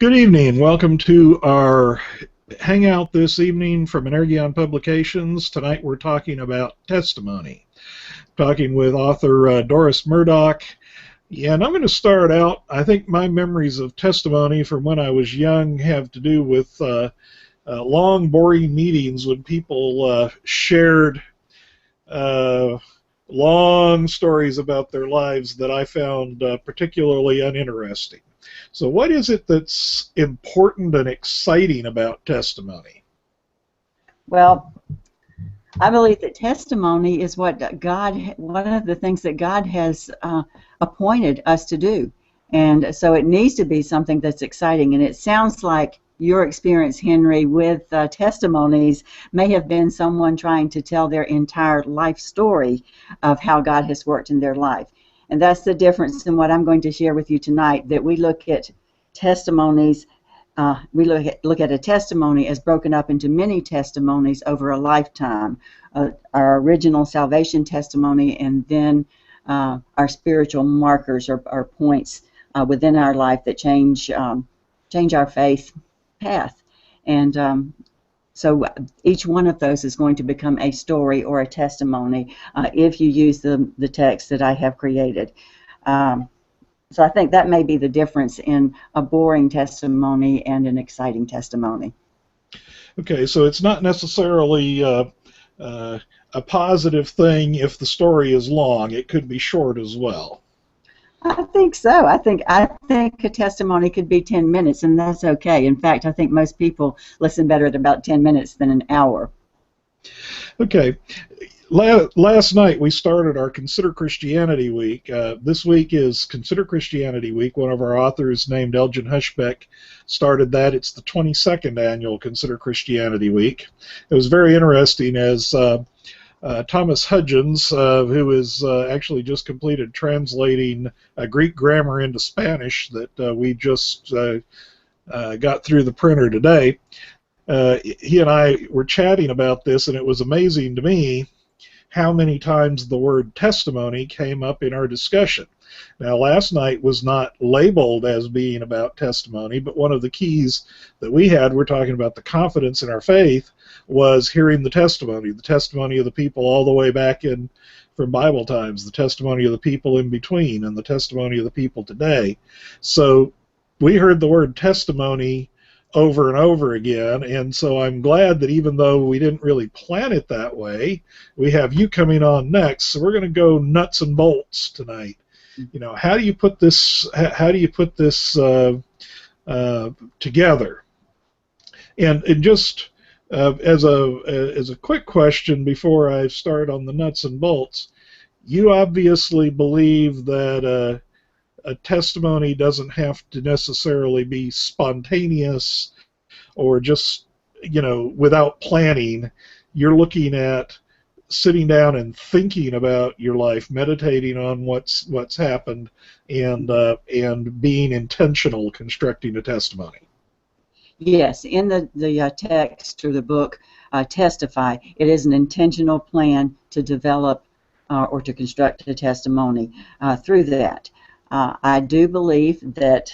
Good evening. Welcome to our hangout this evening from Energion Publications. Tonight we're talking about testimony. Talking with author Doris Murdoch. And I'm going to start out, I think my memories of testimony from when I was young have to do with long, boring meetings when people shared long stories about their lives that I found particularly uninteresting. So what is it that's important and exciting about testimony? Well, I believe that testimony is one of the things that God has appointed us to do. And so it needs to be something that's exciting. And it sounds like your experience, Henry, with testimonies may have been someone trying to tell their entire life story of how God has worked in their life. And that's the difference in what I'm going to share with you tonight, that we look at testimonies, we look at a testimony as broken up into many testimonies over a lifetime. Our original salvation testimony, and then our spiritual markers or points within our life that change our faith path. And so each one of those is going to become a story or a testimony if you use the text that I have created. So I think that may be the difference in a boring testimony and an exciting testimony. Okay, so it's not necessarily a positive thing if the story is long. It could be short as well. I think so. I think a testimony could be 10 minutes, and that's okay. In fact, I think most people listen better at about 10 minutes than an hour. Okay. Last night we started our Consider Christianity Week. This week is Consider Christianity Week. One of our authors named Elgin Hushbeck started that. It's the 22nd annual Consider Christianity Week. It was very interesting as Thomas Hudgens, who has actually just completed translating Greek grammar into Spanish that we just got through the printer today. He and I were chatting about this, and it was amazing to me how many times the word testimony came up in our discussion. Now, last night was not labeled as being about testimony, but one of the keys that we had, we're talking about the confidence in our faith, was hearing the testimony of the people all the way back in from Bible times, the testimony of the people in between, and the testimony of the people today. So we heard the word testimony over and over again, and so I'm glad that even though we didn't really plan it that way, we have you coming on next. So we're going to go nuts and bolts tonight. You know, how do you put this? How do you put this together? And just as a quick question before I start on the nuts and bolts, you obviously believe that a testimony doesn't have to necessarily be spontaneous or just, without planning. You're looking at sitting down and thinking about your life, meditating on what's happened, and being intentional constructing a testimony. Yes, in the text or the book, Testify, it is an intentional plan to develop or to construct a testimony through that. I do believe that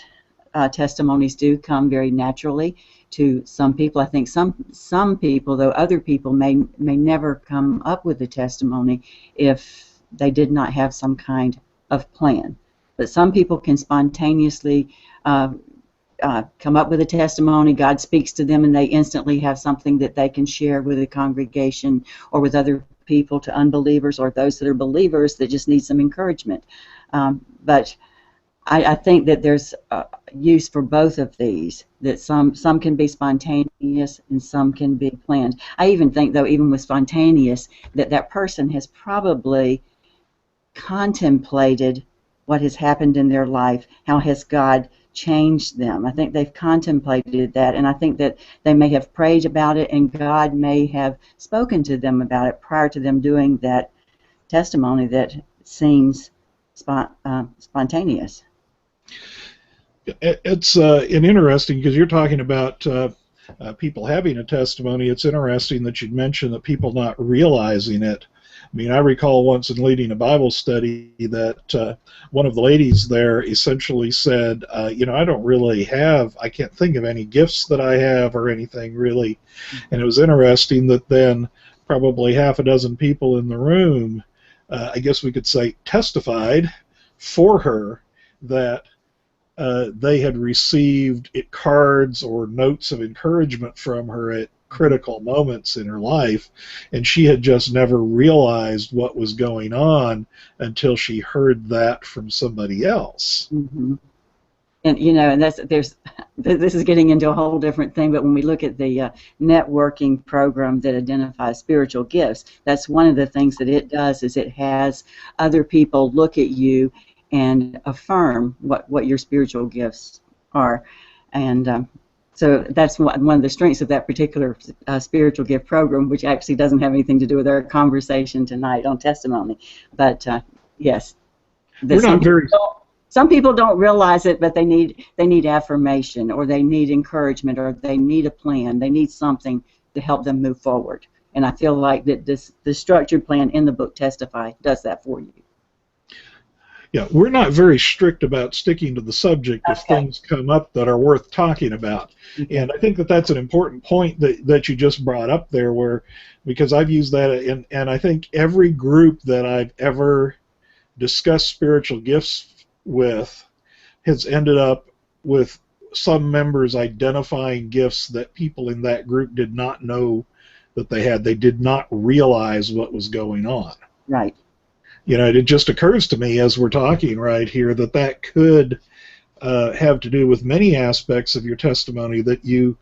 testimonies do come very naturally to some people. I think some people, though other people may never come up with a testimony if they did not have some kind of plan. But some people can spontaneously come up with a testimony. God speaks to them and they instantly have something that they can share with the congregation or with other people, to unbelievers or those that are believers that just need some encouragement. But I think that there's use for both of these, that some can be spontaneous and some can be planned. I even think, though, even with spontaneous, that person has probably contemplated what has happened in their life, how has God changed them. I think they've contemplated that, and I think that they may have prayed about it, and God may have spoken to them about it prior to them doing that testimony that seems spontaneous. It's interesting because you're talking about people having a testimony. It's interesting that you'd mention that people not realizing it. I mean, I recall once in leading a Bible study that one of the ladies there essentially said, I don't really have, I can't think of any gifts that I have or anything really. And it was interesting that then probably half a dozen people in the room, I guess we could say, testified for her that they had received cards or notes of encouragement from her at critical moments in her life, and she had just never realized what was going on until she heard that from somebody else. Mm-hmm. And and this is getting into a whole different thing. But when we look at the networking program that identifies spiritual gifts, that's one of the things that it does. Is it has other people look at you and affirm what your spiritual gifts are, and so that's one of the strengths of that particular spiritual gift program, which actually doesn't have anything to do with our conversation tonight on testimony. But yes, some people don't realize it, but they need affirmation, or they need encouragement, or they need a plan. They need something to help them move forward. And I feel like that the structured plan in the book Testify does that for you. Yeah, we're not very strict about sticking to the subject if things come up that are worth talking about. And I think that that's an important point that you just brought up there, because I've used that, and I think every group that I've ever discussed spiritual gifts with has ended up with some members identifying gifts that people in that group did not know that they had. They did not realize what was going on. Right. It just occurs to me as we're talking right here that could have to do with many aspects of your testimony that you,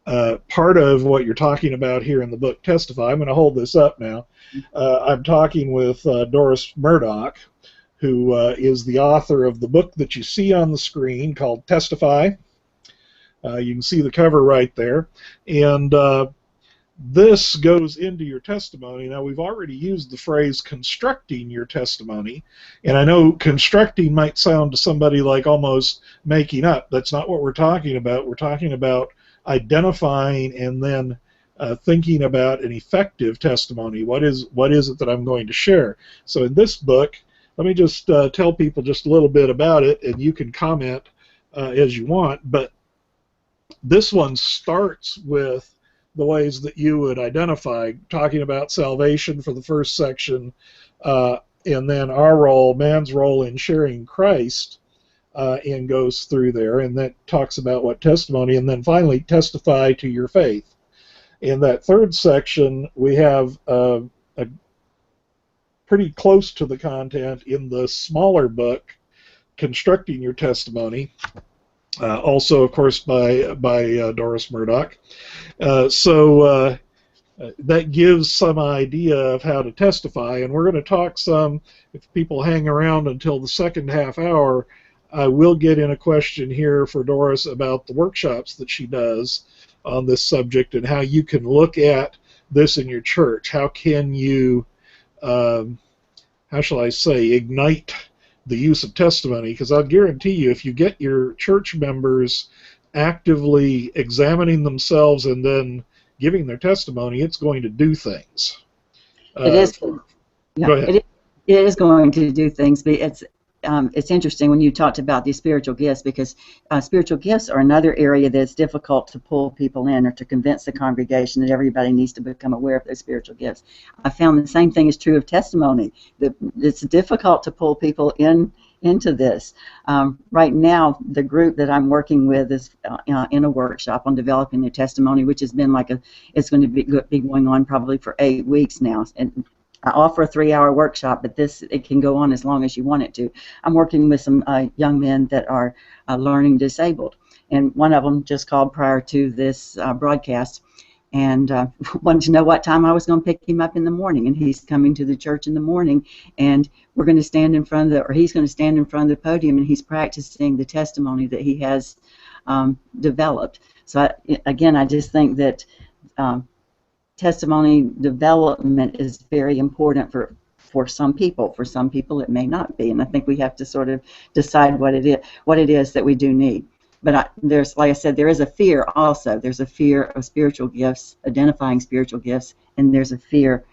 part of what you're talking about here in the book Testify. I'm going to hold this up now. I'm talking with Doris Murdoch, who is the author of the book that you see on the screen called Testify. You can see the cover right there. And this goes into your testimony. Now, we've already used the phrase constructing your testimony, and I know constructing might sound to somebody like almost making up. That's not what we're talking about. We're talking about identifying and then thinking about an effective testimony. What is it that I'm going to share? So in this book, let me just tell people just a little bit about it, and you can comment as you want, but this one starts with the ways that you would identify, talking about salvation for the first section, and then our role, man's role in sharing Christ, and goes through there, and that talks about what testimony, and then finally testify to your faith. In that third section, we have a pretty close to the content in the smaller book, Constructing Your Testimony, also, of course, by Doris Murdoch. So that gives some idea of how to testify, and we're going to talk some, if people hang around until the second half hour, I will get in a question here for Doris about the workshops that she does on this subject and how you can look at this in your church. How can you, how shall I say, ignite the use of testimony? Because I'll guarantee you, if you get your church members actively examining themselves and then giving their testimony, it's going to do things. It is. Yeah, go ahead. It is going to do things, but it's interesting when you talked about these spiritual gifts, because spiritual gifts are another area that's difficult to pull people in or to convince the congregation that everybody needs to become aware of their spiritual gifts. I found the same thing is true of testimony. It's difficult to pull people into this. Right now, the group that I'm working with is in a workshop on developing their testimony, which has been it's going to be going on probably for 8 weeks now. And I offer a 3-hour workshop, but it can go on as long as you want it to. I'm working with some young men that are learning disabled, and one of them just called prior to this broadcast and wanted to know what time I was going to pick him up in the morning, and he's coming to the church in the morning, and we're going to stand in front of he's going to stand in front of the podium, and he's practicing the testimony that he has developed. So again, I just think that testimony development is very important for some people. For some people, it may not be, and I think we have to sort of decide what it is that we do need. But there's, like I said, there is a fear also. There's a fear of spiritual gifts, identifying spiritual gifts, and there's a fear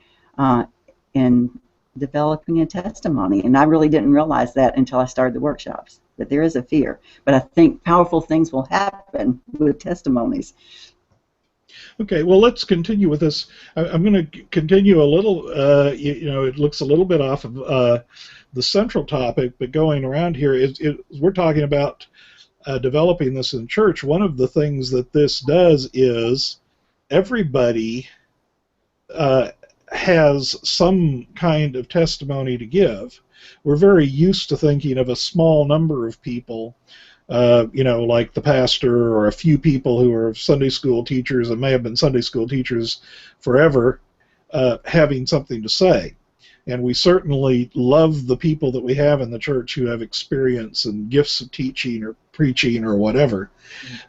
in developing a testimony. And I really didn't realize that until I started the workshops, that there is a fear. But I think powerful things will happen with testimonies. Okay, well, let's continue with this. I'm going to continue a little, it looks a little bit off of the central topic, but going around here, we're talking about developing this in church. One of the things that this does is everybody has some kind of testimony to give. We're very used to thinking of a small number of people, like the pastor or a few people who are Sunday school teachers and may have been Sunday school teachers forever, having something to say. And we certainly love the people that we have in the church who have experience and gifts of teaching or preaching or whatever.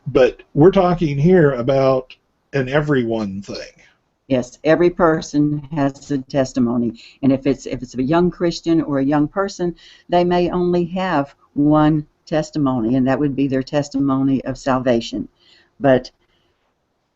But we're talking here about an everyone thing. Yes, every person has a testimony, and if it's a young Christian or a young person, they may only have one testimony, and that would be their testimony of salvation. But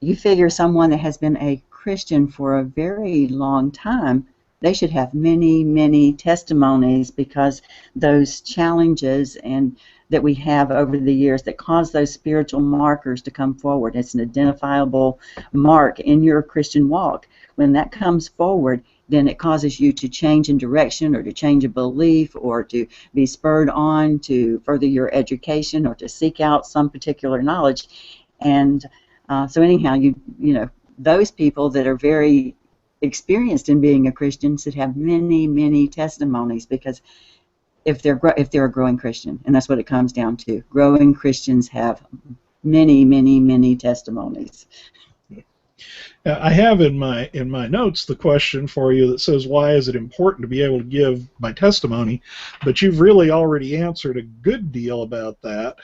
you figure someone that has been a Christian for a very long time, they should have many, many testimonies, because those challenges and that we have over the years that cause those spiritual markers to come forward. It's an identifiable mark in your Christian walk. When that comes forward, then it causes you to change in direction or to change a belief or to be spurred on to further your education or to seek out some particular knowledge. And so anyhow, those people that are very experienced in being a Christian should have many, many testimonies, because if they're a growing Christian, and that's what it comes down to. Growing Christians have many, many, many testimonies. I have in my notes the question for you that says, why is it important to be able to give my testimony? But you've really already answered a good deal about that.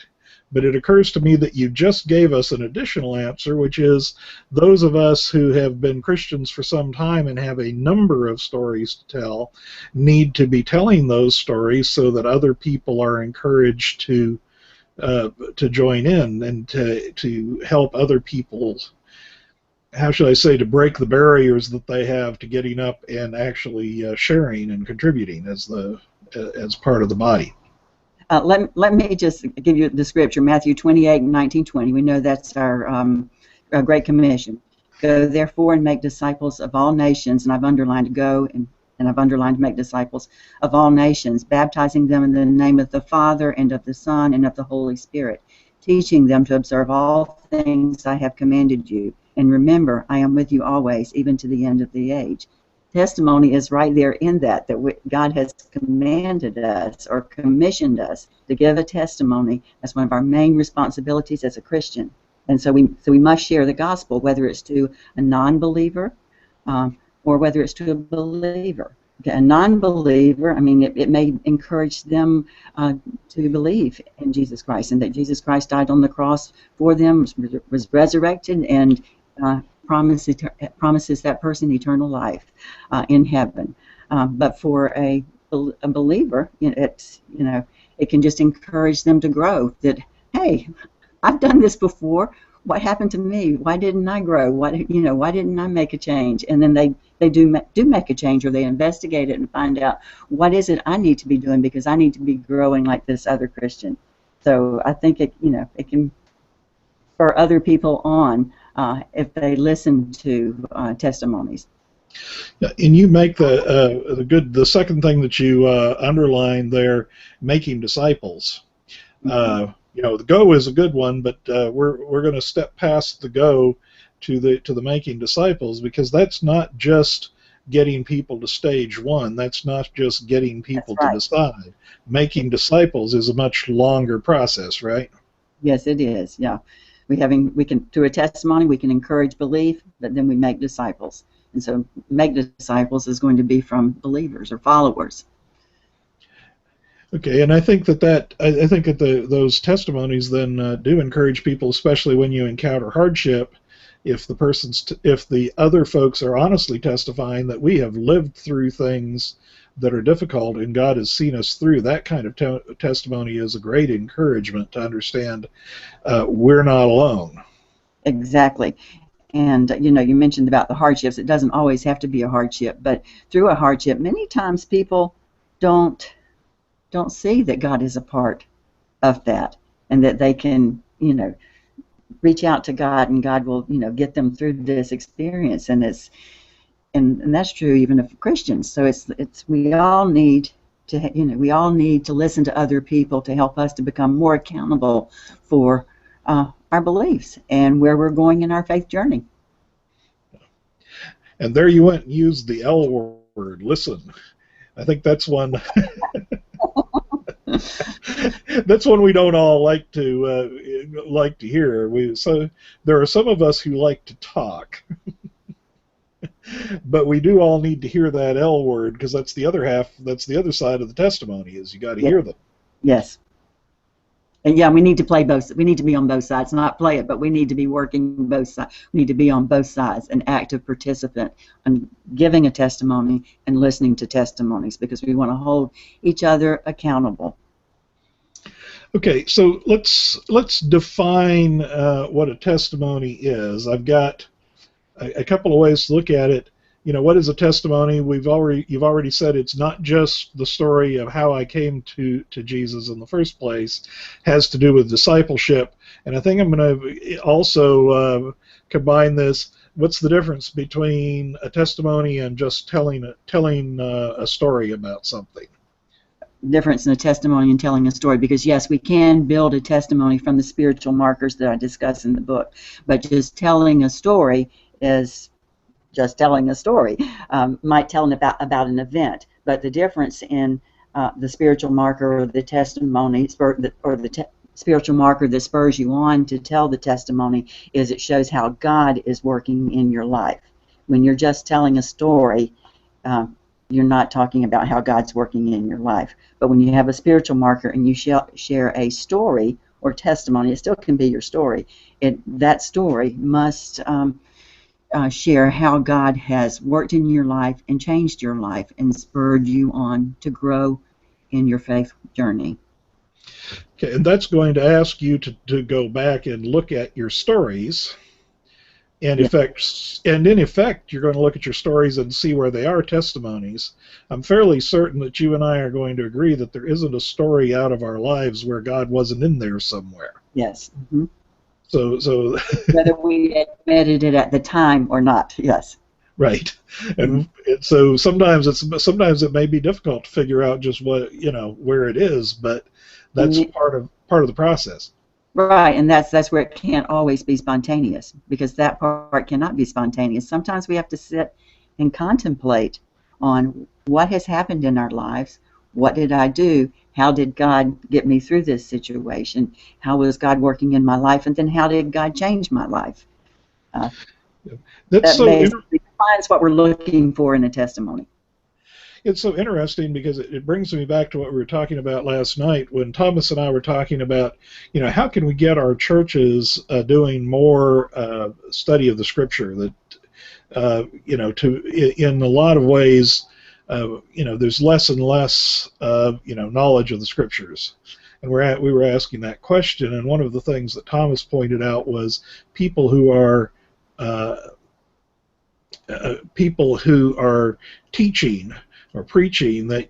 But it occurs to me that you just gave us an additional answer, which is those of us who have been Christians for some time and have a number of stories to tell need to be telling those stories so that other people are encouraged to join in and to help other people, how should I say, to break the barriers that they have to getting up and actually sharing and contributing as part of the body. Let me just give you the scripture, Matthew 28:19-20. We know that's our Great Commission. Go therefore and make disciples of all nations, and I've underlined go, and I've underlined make disciples of all nations, baptizing them in the name of the Father and of the Son and of the Holy Spirit, teaching them to observe all things I have commanded you. And remember, I am with you always, even to the end of the age. Testimony is right there in that God has commanded us or commissioned us to give a testimony as one of our main responsibilities as a Christian. And so we must share the gospel, whether it's to a non-believer or whether it's to a believer. A non-believer, it may encourage them to believe in Jesus Christ, and that Jesus Christ died on the cross for them, was resurrected, and promises that person eternal life in heaven. But for a believer, it can just encourage them to grow. That, hey, I've done this before. What happened to me? Why didn't I grow? Why didn't I make a change? And then they do make a change, or they investigate it and find out what is it I need to be doing, because I need to be growing like this other Christian. So I think it can spur other people on if they listen to testimonies. And you make the second thing that you underline there, making disciples. Mm-hmm. The go is a good one, but we're going to step past the go to the making disciples, because that's not just getting people to stage one. That's not just getting people to decide. Making disciples is a much longer process, right? Yes, it is. Yeah. We can, through a testimony, we can encourage belief, but then we make disciples. And so make disciples is going to be from believers or followers. Okay, and I think that those testimonies then do encourage people, especially when you encounter hardship. If the other folks are honestly testifying that we have lived through things that are difficult and God has seen us through, that kind of testimony is a great encouragement to understand we're not alone. Exactly. And you mentioned about the hardships. It doesn't always have to be a hardship, but through a hardship, many times people don't see that God is a part of that, and that they can, reach out to God, and God will, get them through this experience. And that's true even of Christians. So we all need to listen to other people to help us to become more accountable for our beliefs and where we're going in our faith journey. And there you went and used the L word, listen. I think that's one. That's one we don't all like to hear. So there are some of us who like to talk, but we do all need to hear that L word, because that's the other half. That's the other side of the testimony, is you got to hear them. Yes. And yeah, we need to play both. We need to be on both sides, not play it, but we need to be working both sides. We need to be on both sides, an active participant, and giving a testimony and listening to testimonies, because we want to hold each other accountable. Okay, so let's define what a testimony is. I've got a couple of ways to look at it. What is a testimony? You've already said it's not just the story of how I came to Jesus in the first place. It has to do with discipleship, and I think I'm going to also combine this. What's the difference between a testimony and just telling a story about something? Difference in a testimony and telling a story, because yes, we can build a testimony from the spiritual markers that I discuss in the book, but just telling a story is just telling a story. Might tell about an event, but the difference in the spiritual marker or the testimony, spiritual marker that spurs you on to tell the testimony, is it shows how God is working in your life. When you're just telling a story, you're not talking about how God's working in your life. But when you have a spiritual marker and you share a story or testimony, it still can be your story. That story must share how God has worked in your life and changed your life and spurred you on to grow in your faith journey. Okay, and that's going to ask you to go back and look at your stories. And in effect, you're going to look at your stories and see where they are testimonies. I'm fairly certain that you and I are going to agree that there isn't a story out of our lives where God wasn't in there somewhere. Yes. Mm-hmm. So whether we admitted it at the time or not, yes. Right, and so sometimes it may be difficult to figure out just where it is, but that's part of the process. Right, and that's where it can't always be spontaneous, because that part cannot be spontaneous. Sometimes we have to sit and contemplate on what has happened in our lives. What did I do? How did God get me through this situation? How was God working in my life? And then how did God change my life? That basically defines what we're looking for in a testimony. It's so interesting because it brings me back to what we were talking about last night when Thomas and I were talking about, how can we get our churches doing more study of the Scripture? That, in a lot of ways, there's less and less, knowledge of the Scriptures. And we were asking that question, and one of the things that Thomas pointed out was people who are teaching or preaching, that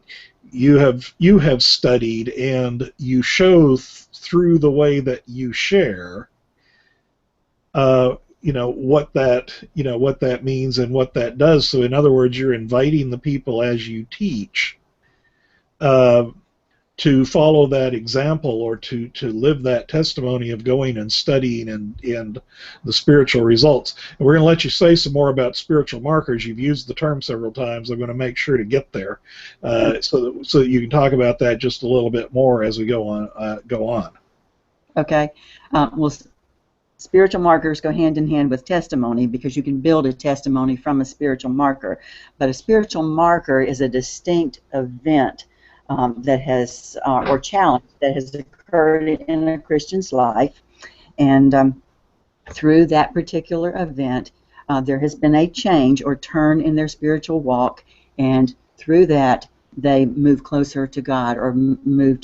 you have studied and you show through the way that you share, what that means and what that does. So in other words, you're inviting the people as you teach to follow that example, or to live that testimony of going and studying and the spiritual results. And we're going to let you say some more about spiritual markers. You've used the term several times. I'm going to make sure to get there so that you can talk about that just a little bit more as we go on. Okay. Well, spiritual markers go hand in hand with testimony, because you can build a testimony from a spiritual marker. But a spiritual marker is a distinct event that has, or challenge that has occurred in a Christian's life, and through that particular event, there has been a change or turn in their spiritual walk, and through that, they move closer to God, or move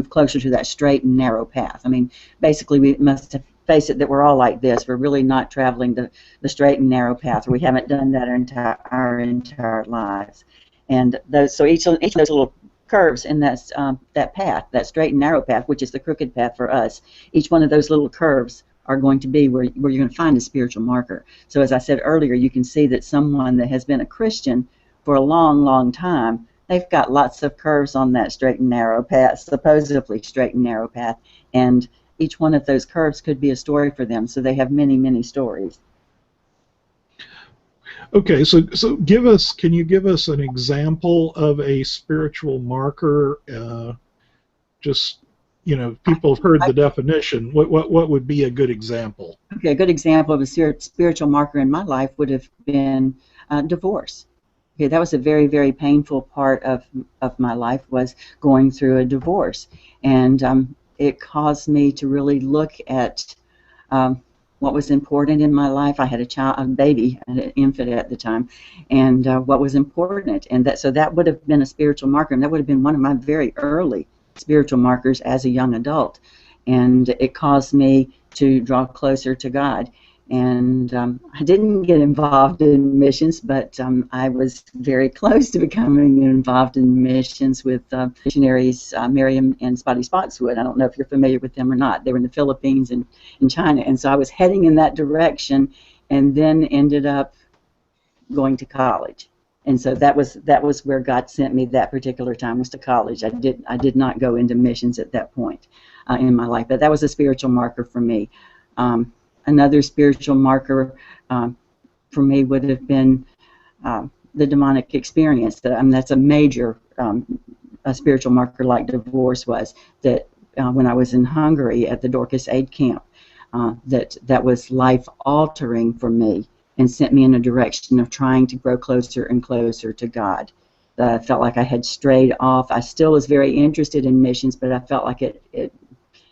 closer to that straight and narrow path. I mean, basically, we must have face it, that we're all like this. We're really not traveling the straight and narrow path. We haven't done that our entire lives. And so each of those little curves in that path, that straight and narrow path, which is the crooked path for us, each one of those little curves are going to be where you're going to find a spiritual marker. So as I said earlier, you can see that someone that has been a Christian for a long, long time, they've got lots of curves on that straight and narrow path, supposedly straight and narrow path, and each one of those curves could be a story for them. So they have many, many stories. Okay, so can you give us an example of a spiritual marker? Just, people have heard the definition. What would be a good example? Okay, a good example of a spiritual marker in my life would have been divorce. Okay, that was a very, very painful part of my life, was going through a divorce, and it caused me to really look at what was important in my life. I had a baby, an infant at the time, and what was important, and that would have been a spiritual marker, and that would have been one of my very early spiritual markers as a young adult, and it caused me to draw closer to God. And I didn't get involved in missions, but I was very close to becoming involved in missions with missionaries Miriam and Spotty Spotswood. I don't know if you're familiar with them or not. They were in the Philippines and in China, and so I was heading in that direction, and then ended up going to college. And so that was where God sent me that particular time, was to college. I did not go into missions at that point in my life, but that was a spiritual marker for me. Another spiritual marker for me would have been the demonic experience. That's a major a spiritual marker, like divorce was. That when I was in Hungary at the Dorcas Aid Camp, that was life-altering for me, and sent me in a direction of trying to grow closer and closer to God. I felt like I had strayed off. I still was very interested in missions, but I felt like it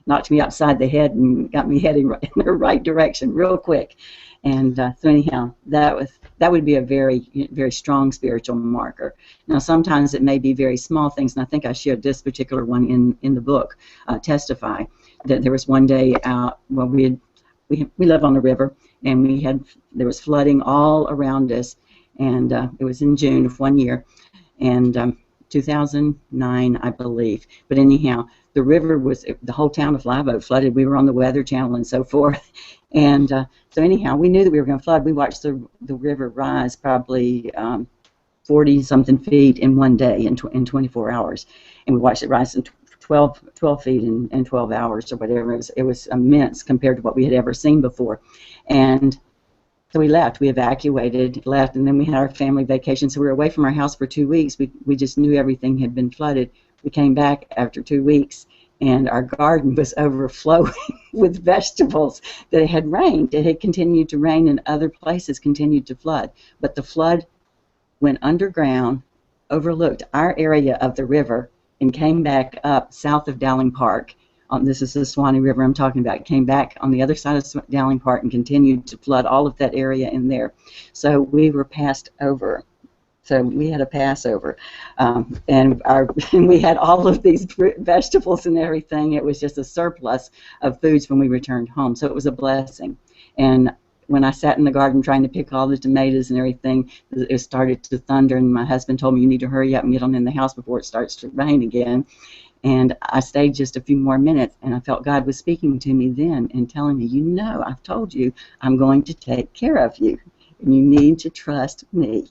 knocked me upside the head and got me heading in the right direction real quick. And so anyhow, that would be a very, very strong spiritual marker. Now, sometimes it may be very small things, and I think I shared this particular one in the book, Testify, that there was one day out, well, we live on the river, and there was flooding all around us, and it was in June of one year, and 2009, I believe. But anyhow, the river the whole town of Live Oak flooded. We were on the Weather Channel and so forth. And so anyhow, we knew that we were going to flood. We watched the river rise probably 40-something feet in one day, in 24 hours. And we watched it rise in 12 feet in 12 hours or whatever. It was immense compared to what we had ever seen before. And so we left. We evacuated, left, and then we had our family vacation. So we were away from our house for 2 weeks. We just knew everything had been flooded. We came back after 2 weeks, and our garden was overflowing with vegetables that had rained. It had continued to rain, and other places continued to flood. But the flood went underground, overlooked our area of the river, and came back up south of Dowling Park. This is the Swanee River I'm talking about. It came back on the other side of Dowling Park and continued to flood all of that area in there. So we were passed over. So we had a Passover, and we had all of these vegetables and everything. It was just a surplus of foods when we returned home. So it was a blessing. And when I sat in the garden trying to pick all the tomatoes and everything, it started to thunder, and my husband told me, "You need to hurry up and get on in the house before it starts to rain again." And I stayed just a few more minutes, and I felt God was speaking to me then and telling me, I've told you I'm going to take care of you, and you need to trust me.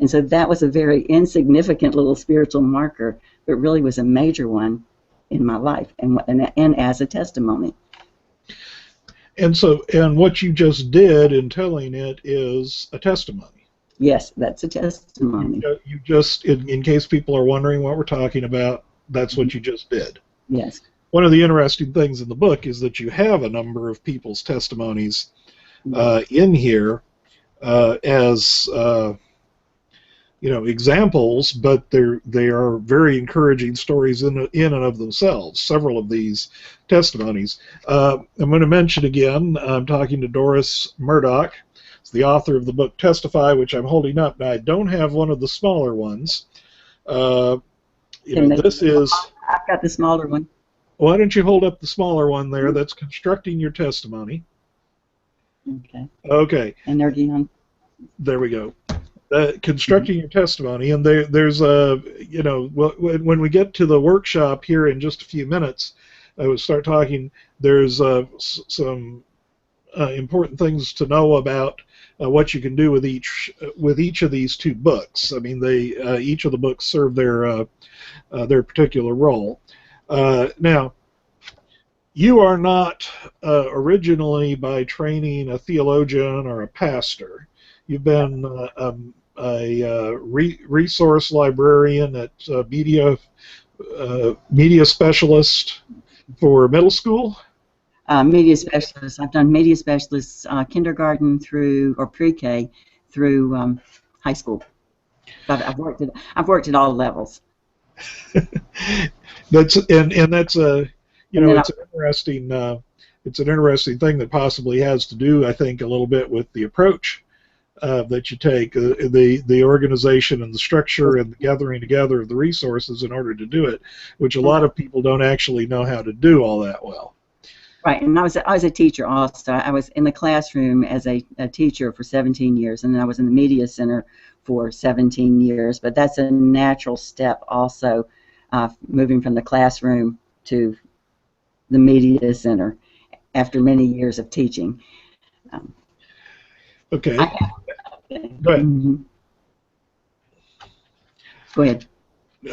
And so that was a very insignificant little spiritual marker, but really was a major one in my life, and as a testimony. And what you just did in telling it is a testimony. Yes, that's a testimony. You just, in case people are wondering what we're talking about, that's what you just did. Yes. One of the interesting things in the book is that you have a number of people's testimonies in here as examples, but they are very encouraging stories in and of themselves. Several of these testimonies. I'm going to mention again, I'm talking to Doris Murdoch. It's the author of the book Testify, which I'm holding up. Now, I don't have one of the smaller ones. This is... I've got the smaller one. Why don't you hold up the smaller one there? That's constructing your testimony. Okay. Okay. Energion. There we go. Constructing your testimony, and there's a, when we get to the workshop here in just a few minutes, I will start talking. There's some important things to know about what you can do with each of these two books. I mean, they each of the books serve their particular role. Now, you are not originally by training a theologian or a pastor. You've been a resource librarian at media specialist for middle school. Media specialist. I've done media specialists kindergarten through, or pre-K through high school. I've worked at all levels. That's a it's an interesting thing that possibly has to do, I think, a little bit with the approach that you take, the organization and the structure and the gathering together of the resources in order to do it, which a lot of people don't actually know how to do all that well. Right, and I was a teacher also. I was in the classroom as a teacher for 17 years, and then I was in the media center for 17 years. But that's a natural step also, moving from the classroom to the media center after many years of teaching. Okay. Go ahead. Mm-hmm. Go ahead.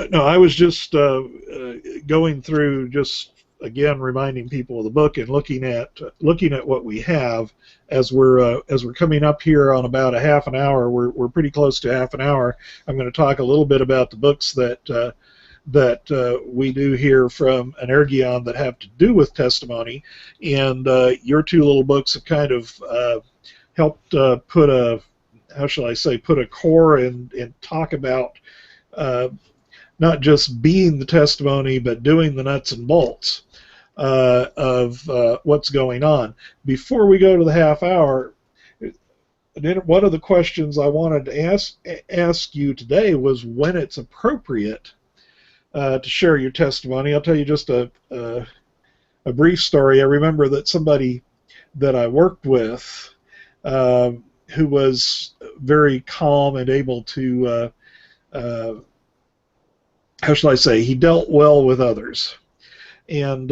No, I was just going through, just again reminding people of the book and looking at what we have as we're coming up here on about a half an hour. We're pretty close to half an hour. I'm going to talk a little bit about the books that we do here from Energion that have to do with testimony, and your two little books have kind of helped put a core and talk about not just being the testimony, but doing the nuts and bolts of what's going on. Before we go to the half hour, one of the questions I wanted to ask you today was when it's appropriate to share your testimony. I'll tell you just a brief story. I remember that somebody that I worked with who was very calm and able to, how shall I say, he dealt well with others. And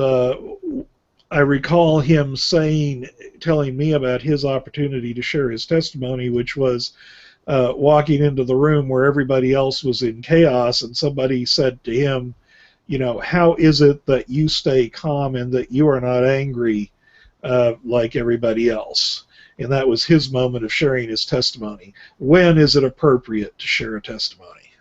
I recall him telling me about his opportunity to share his testimony, which was walking into the room where everybody else was in chaos, and somebody said to him, how is it that you stay calm and that you are not angry like everybody else? And that was his moment of sharing his testimony. When is it appropriate to share a testimony?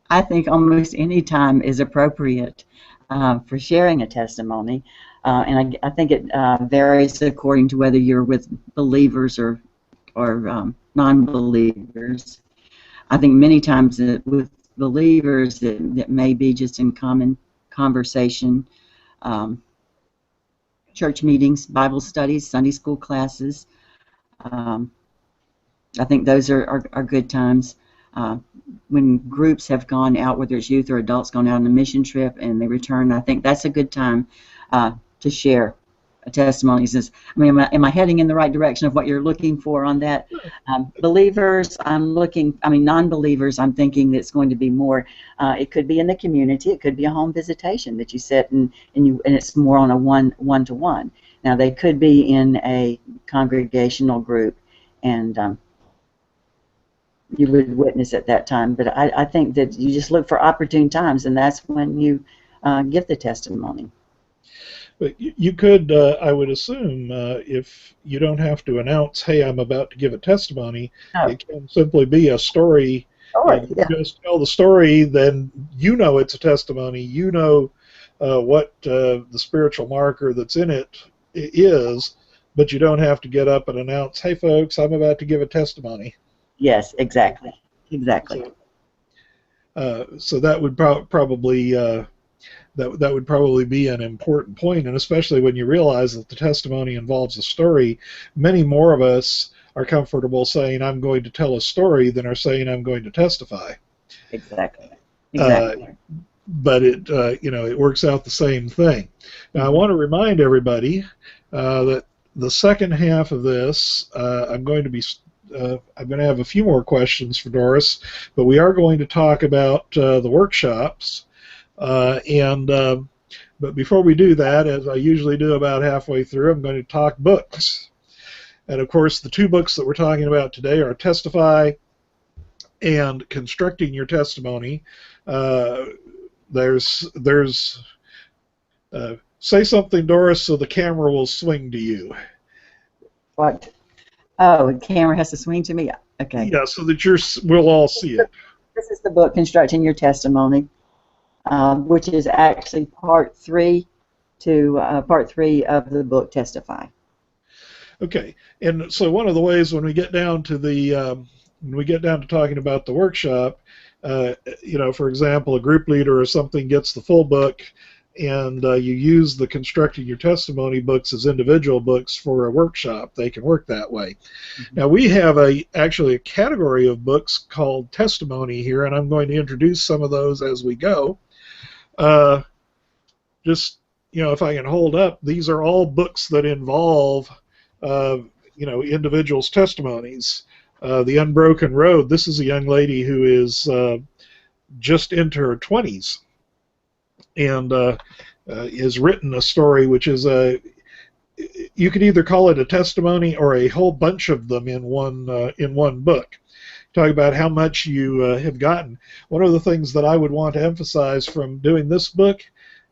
I think almost any time is appropriate for sharing a testimony, and I think it varies according to whether you're with believers or non-believers. I think many times with believers that may be just in common conversation, church meetings, Bible studies, Sunday school classes. I think those are good times. When groups have gone out, whether it's youth or adults, gone out on a mission trip and they return, I think that's a good time to share a testimony. Am I heading in the right direction of what you're looking for on that? Believers, non-believers, I'm thinking it's going to be more, it could be in the community, it could be a home visitation that you sit and it's more on a one-to-one. Now, they could be in a congregational group, and you would witness at that time. But I think that you just look for opportune times, and that's when you give the testimony. But you could, I would assume, if you don't have to announce, hey, I'm about to give a testimony, it can simply be a story. Yeah. Just tell the story, then it's a testimony. What the spiritual marker that's in it is, but you don't have to get up and announce, hey, folks, I'm about to give a testimony. Yes, exactly. So that would probably that would probably be an important point, and especially when you realize that the testimony involves a story, many more of us are comfortable saying I'm going to tell a story than are saying I'm going to testify. Exactly. but it it works out the same thing. Now I want to remind everybody that the second half of this, I'm going to have a few more questions for Doris, but we are going to talk about the workshops, but before we do that, as I usually do about halfway through, I'm going to talk books. And of course, the two books that we're talking about today are Testify and Constructing Your Testimony. Say something, Doris, so the camera will swing to you. What? Oh, the camera has to swing to me? Okay. Yeah, so that we'll all see it. This is the book, Constructing Your Testimony, which is actually part 3 of the book, Testify. Okay, and so one of the ways when we get down to talking about the workshop, for example, a group leader or something gets the full book, and you use the Constructing Your Testimony books as individual books for a workshop. They can work that way. Mm-hmm. Now we have actually a category of books called Testimony here, and I'm going to introduce some of those as we go. If I can hold up, these are all books that involve individuals' testimonies. The Unbroken Road, this is a young lady who is just into her 20s and has written a story which is you could either call it a testimony or a whole bunch of them in one book. Talk about how much you have gotten. One of the things that I would want to emphasize from doing this book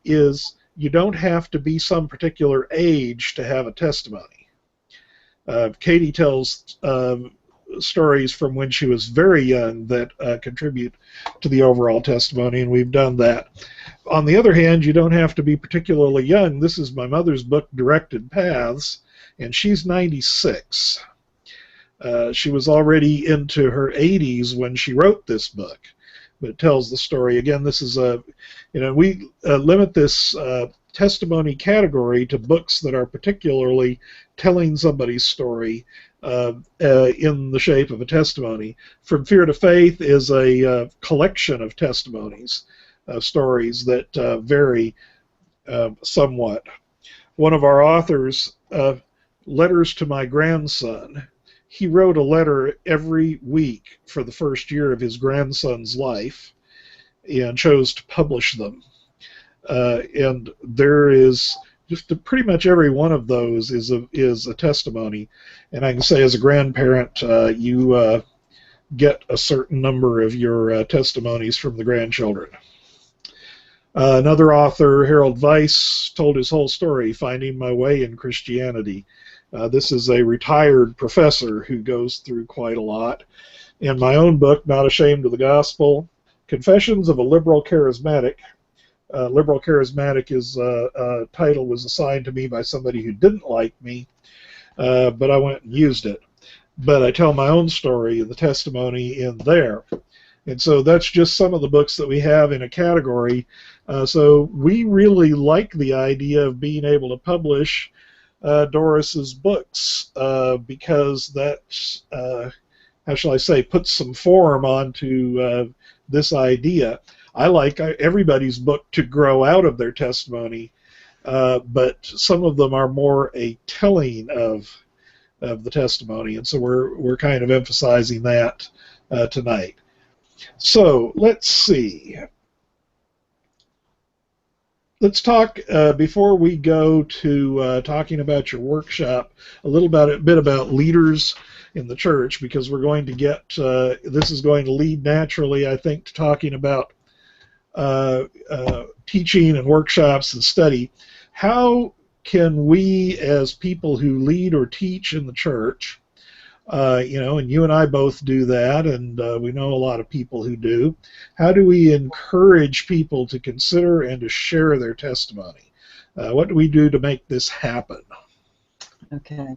is you don't have to be some particular age to have a testimony. Katie tells stories from when she was very young that contribute to the overall testimony, and we've done that. On the other hand, you don't have to be particularly young. This is my mother's book, Directed Paths, and she's 96. She was already into her 80s when she wrote this book, but it tells the story. Again, this is we limit this testimony category to books that are particularly telling somebody's story in the shape of a testimony. From Fear to Faith is a collection of testimonies, stories that vary somewhat. One of our authors, Letters to My Grandson, he wrote a letter every week for the first year of his grandson's life and chose to publish them. And there is just pretty much every one of those is a testimony. And I can say as a grandparent, you get a certain number of your testimonies from the grandchildren. Another author, Harold Weiss, told his whole story, Finding My Way in Christianity. This is a retired professor who goes through quite a lot. In my own book, Not Ashamed of the Gospel, Confessions of a Liberal Charismatic. Liberal Charismatic is a title was assigned to me by somebody who didn't like me, but I went and used it. But I tell my own story and the testimony in there. And so that's just some of the books that we have in a category. So we really like the idea of being able to publish Doris's books because that, how shall I say, puts some form onto this idea. I like everybody's book to grow out of their testimony, but some of them are more a telling of the testimony, and so we're kind of emphasizing that tonight. So let's see. Let's talk, before we go to talking about your workshop, a bit about leaders in the church, because we're going to get, this is going to lead naturally, I think, to talking about teaching and workshops and study. How can we, as people who lead or teach in the church, and you and I both do that, and we know a lot of people who do, how do we encourage people to consider and to share their testimony? What do we do to make this happen? Okay.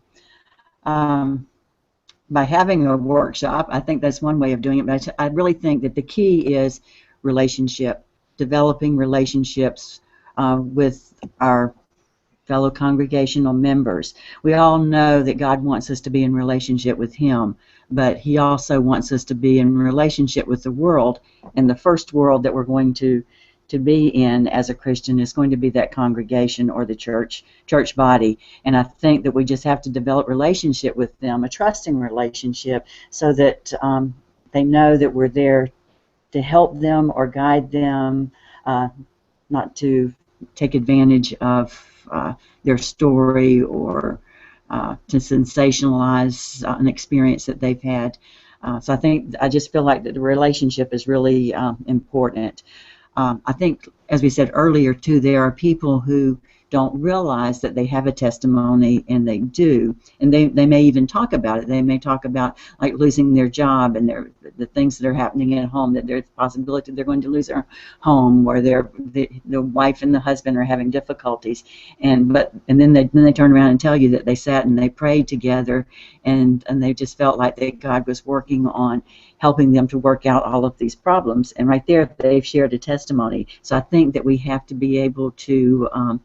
By having a workshop, I think that's one way of doing it, but I really think that the key is relationship, developing relationships with our fellow congregational members. We all know that God wants us to be in relationship with Him, but He also wants us to be in relationship with the world, and the first world that we're going to to be in as a Christian is going to be that congregation or the church body. And I think that we just have to develop relationship with them, a trusting relationship, so that they know that we're there to help them or guide them, not to take advantage of their story or to sensationalize an experience that they've had. So I just feel like that the relationship is really important. I think, as we said earlier, too, there are people who don't realize that they have a testimony, and they do, and they may even talk about it. They may talk about like losing their job and the things that are happening at home, that there's a possibility they're going to lose their home, or the wife and the husband are having difficulties, and then they turn around and tell you that they sat and they prayed together, and they just felt like that God was working on helping them to work out all of these problems, and right there they've shared a testimony. So I think that we have to be able to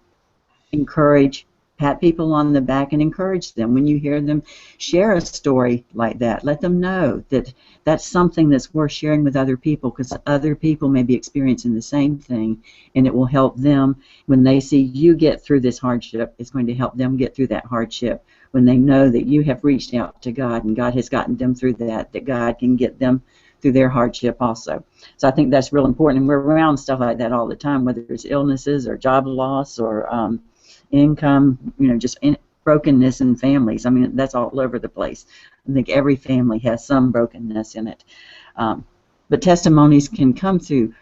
encourage, pat people on the back and encourage them. When you hear them share a story like that, let them know that that's something that's worth sharing with other people, because other people may be experiencing the same thing, and it will help them. When they see you get through this hardship, it's going to help them get through that hardship. When they know that you have reached out to God and God has gotten them through that God can get them through their hardship also. So I think that's real important, and we're around stuff like that all the time, whether it's illnesses or job loss or income, just brokenness in families. I mean, that's all over the place. I think every family has some brokenness in it. But testimonies can come through,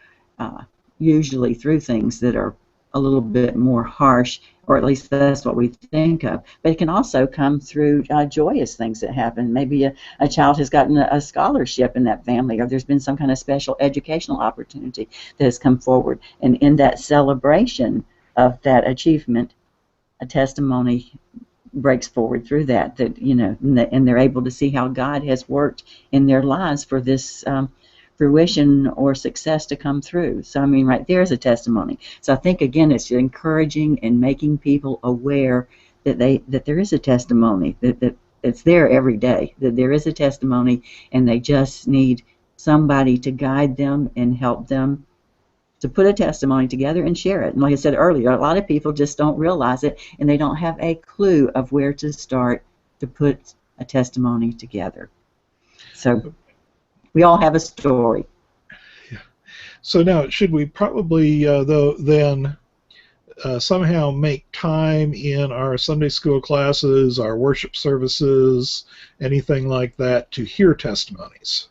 usually through things that are a little bit more harsh, or at least that's what we think of. But it can also come through joyous things that happen. Maybe a child has gotten a scholarship in that family, or there's been some kind of special educational opportunity that has come forward. And in that celebration of that achievement, a testimony breaks forward through that, and they're able to see how God has worked in their lives for this fruition or success to come through. So I mean, right there is a testimony. So I think, again, it's encouraging and making people aware that there is a testimony, that it's there every day, that there is a testimony, and they just need somebody to guide them and help them to put a testimony together and share it. And like I said earlier, a lot of people just don't realize it, and they don't have a clue of where to start to put a testimony together. So we all have a story. Yeah. So now, should we probably, somehow make time in our Sunday school classes, our worship services, anything like that, to hear testimonies?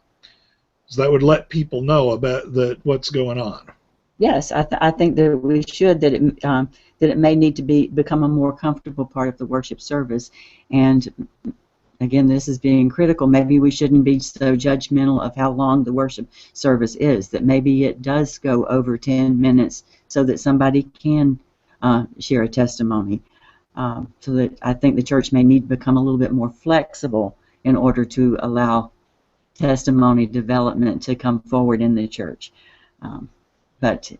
So that would let people know about what's going on. Yes, I think that we should, that it may need to become a more comfortable part of the worship service. And again, this is being critical. Maybe we shouldn't be so judgmental of how long the worship service is, that maybe it does go over 10 minutes so that somebody can share a testimony. So that I think the church may need to become a little bit more flexible in order to allow testimony development to come forward in the church. But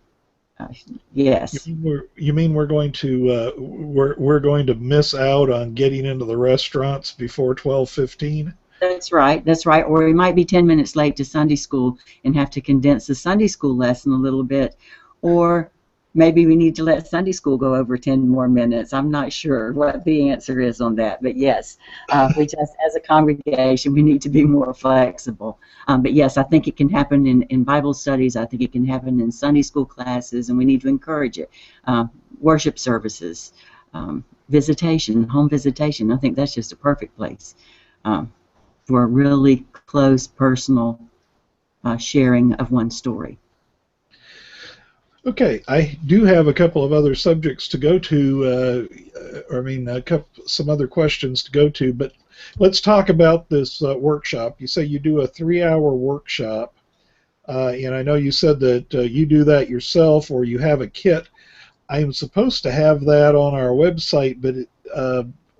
yes. You mean we're going to we're going to miss out on getting into the restaurants before 12:15? That's right. That's right. Or we might be 10 minutes late to Sunday school and have to condense the Sunday school lesson a little bit. Or maybe we need to let Sunday school go over 10 more minutes. I'm not sure what the answer is on that. But yes, we just, as a congregation, we need to be more flexible. But yes, I think it can happen in Bible studies. I think it can happen in Sunday school classes, and we need to encourage it. Worship services, visitation, home visitation. I think that's just a perfect place for a really close, personal sharing of one story. Okay, I do have a couple of other subjects to go to, some other questions to go to, but let's talk about this workshop. You say you do a 3-hour workshop, and I know you said that you do that yourself or you have a kit. I am supposed to have that on our website, but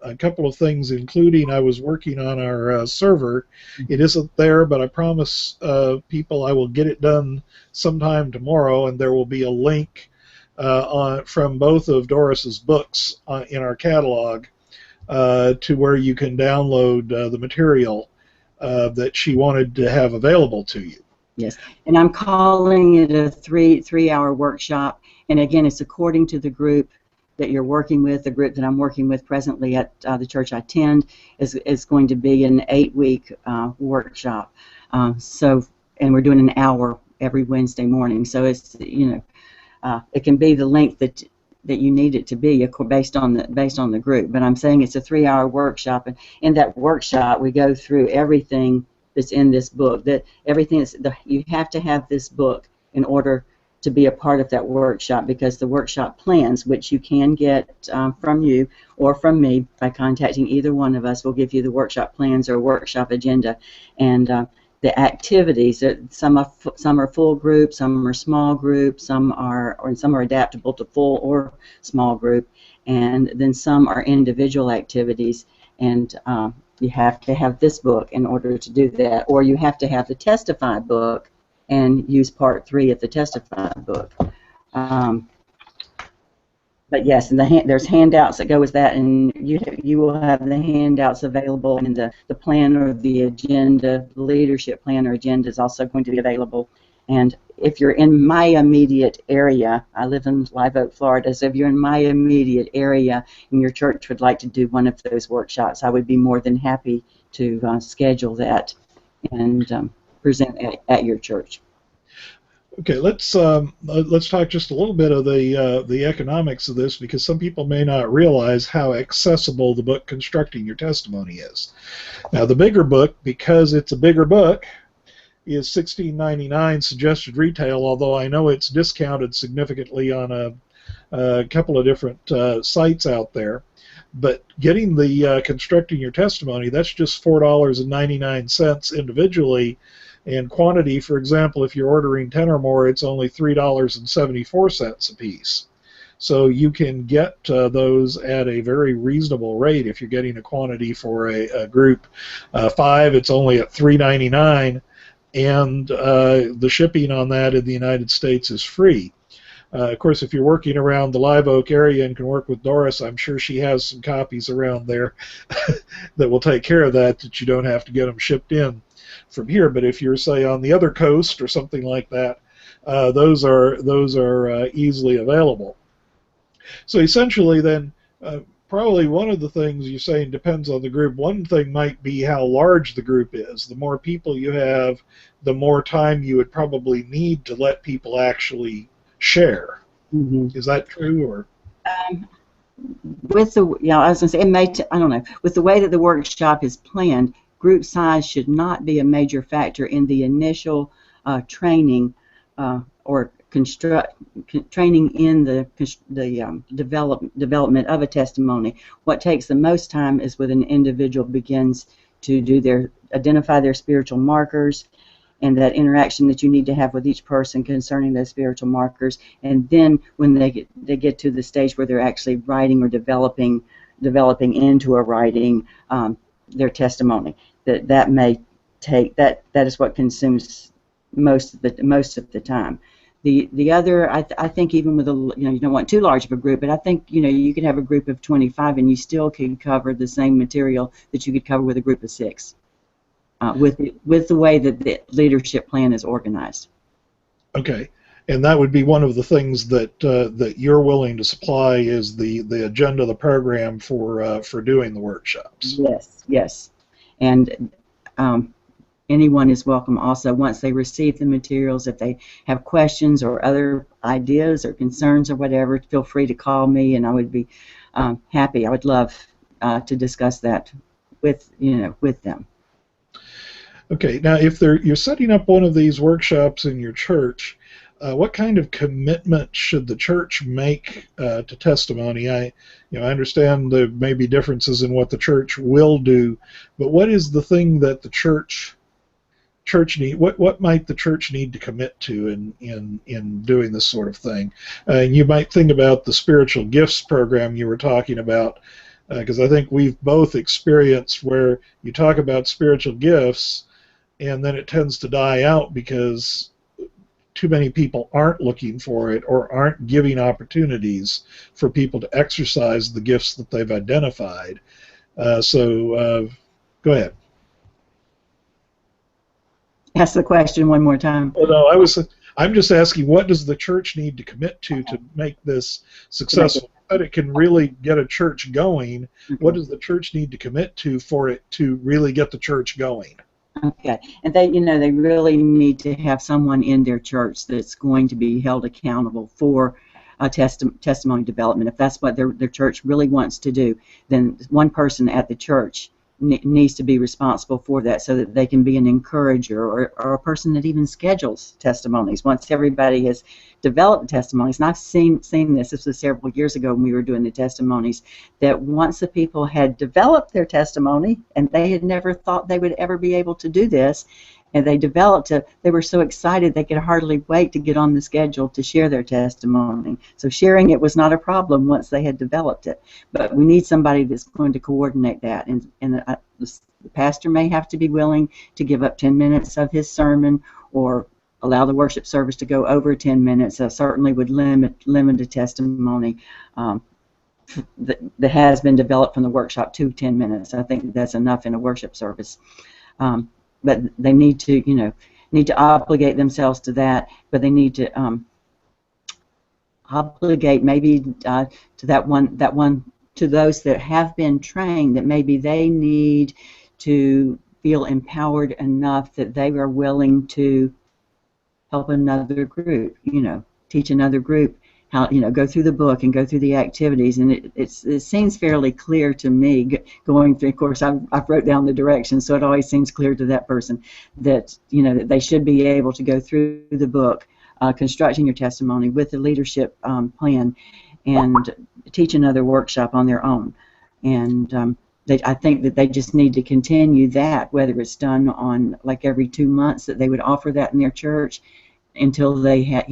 a couple of things, including I was working on our server. It isn't there, but I promise people I will get it done sometime tomorrow, and there will be a link from both of Doris's books in our catalog to where you can download the material that she wanted to have available to you. Yes, and I'm calling it a three-hour workshop. And again, it's according to the group that you're working with. The group that I'm working with presently at the church I attend is going to be an 8-week workshop. And we're doing an hour every Wednesday morning. So it's it can be the length that you need it to be based on the group. But I'm saying it's a 3-hour workshop, and in that workshop we go through everything that's in this book. That everything is you have to have this book in order to be a part of that workshop, because the workshop plans, which you can get from you or from me by contacting either one of us, will give you the workshop plans or workshop agenda, and the activities. Some are full group, some are small group, some are adaptable to full or small group, and then some are individual activities. And you have to have this book in order to do that, or you have to have the Testify book and use part 3 of the Testify book. But yes, and there's handouts that go with that, and you will have the handouts available, and the plan or the agenda, the leadership plan or agenda is also going to be available. And if you're in my immediate area, I live in Live Oak, Florida, so if you're in my immediate area and your church would like to do one of those workshops, I would be more than happy to schedule that and present at your church. Okay, let's talk just a little bit of the economics of this, because some people may not realize how accessible the book Constructing Your Testimony is. Now, the bigger book, because it's a bigger book, is $16.99 suggested retail, although I know it's discounted significantly on a couple of different sites out there. But getting the Constructing Your Testimony, that's just $4.99 individually. And quantity, for example, if you're ordering 10 or more, it's only $3.74 a piece. So you can get those at a very reasonable rate. If you're getting a quantity for a group 5, it's only at $3.99, and the shipping on that in the United States is free. Of course, if you're working around the Live Oak area and can work with Doris, I'm sure she has some copies around there that will take care of that you don't have to get them shipped in from here. But if you're, say, on the other coast or something like that, those are easily available. So essentially, then, probably one of the things you're saying depends on the group. One thing might be how large the group is. The more people you have, the more time you would probably need to let people actually share. Mm-hmm. Is that true, or? With the, I was going to say, I don't know. With the way that the workshop is planned, group size should not be a major factor in the initial training or training in the development of a testimony. What takes the most time is when an individual begins to identify their spiritual markers, and that interaction that you need to have with each person concerning those spiritual markers. And then when they get to the stage where they're actually writing or developing into a writing their testimony, that may take that is what consumes most of the time. The other, I think, even with you don't want too large of a group, but I think you could have a group of 25 and you still can cover the same material that you could cover with a group of 6. With the way that the leadership plan is organized. Okay, and that would be one of the things that you're willing to supply is the agenda, the program for doing the workshops. Yes, and anyone is welcome. Also, once they receive the materials, if they have questions or other ideas or concerns or whatever, feel free to call me, and I would be happy. I would love to discuss that with them. Okay, now if you're setting up one of these workshops in your church, what kind of commitment should the church make to testimony? I understand there may be differences in what the church will do, but what is the thing that the church need? What might the church need to commit to in doing this sort of thing? And you might think about the spiritual gifts program you were talking about, because I think we've both experienced where you talk about spiritual gifts, and then it tends to die out because too many people aren't looking for it or aren't giving opportunities for people to exercise the gifts that they've identified. So go ahead. Ask the question one more time. Well, no, I'm just asking, what does the church need to commit to make this successful? That it can really get a church going. What does the church need to commit to for it to really get the church going? Okay, and they really need to have someone in their church that's going to be held accountable for testimony development. If that's what their church really wants to do, then one person at the church needs to be responsible for that, so that they can be an encourager or a person that even schedules testimonies once everybody has developed testimonies. And I've seen this was several years ago when we were doing the testimonies, that once the people had developed their testimony, and they had never thought they would ever be able to do this, and they developed it, they were so excited they could hardly wait to get on the schedule to share their testimony. So sharing it was not a problem once they had developed it. But we need somebody that's going to coordinate that. And the pastor may have to be willing to give up 10 minutes of his sermon, or allow the worship service to go over 10 minutes. I certainly would limit a testimony that has been developed from the workshop to 10 minutes. I think that's enough in a worship service. But they need to, obligate themselves to that. But they need to obligate maybe to that one to those that have been trained, that maybe they need to feel empowered enough that they are willing to help another group. Teach another group how, go through the book and go through the activities. And it seems fairly clear to me going through. Of course, I've wrote down the directions, so it always seems clear to that person that that they should be able to go through the book, constructing your testimony with the leadership plan, and teach another workshop on their own. And I think that they just need to continue that, whether it's done on like every 2 months, that they would offer that in their church until they had,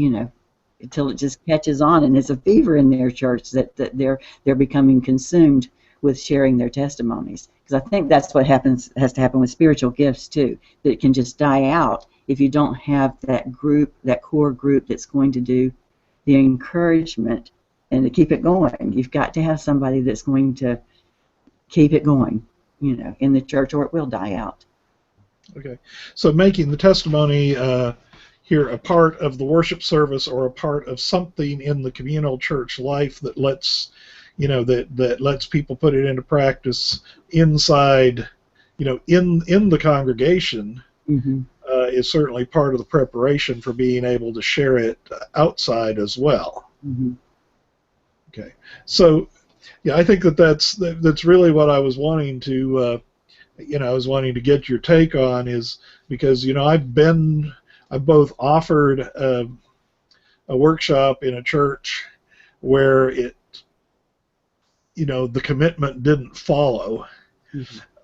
until it just catches on and it's a fever in their church, that they're becoming consumed with sharing their testimonies. Because I think that's what has to happen with spiritual gifts too, that it can just die out if you don't have that group, that core group that's going to do the encouragement and to keep it going. You've got to have somebody that's going to keep it going, in the church, or it will die out. Okay, so making the testimony here a part of the worship service, or a part of something in the communal church life that lets that lets people put it into practice inside, in the congregation, is certainly part of the preparation for being able to share it outside as well. Okay, so yeah, I think that's really what I was wanting to get your take on, is because I've both offered a workshop in a church where the commitment didn't follow,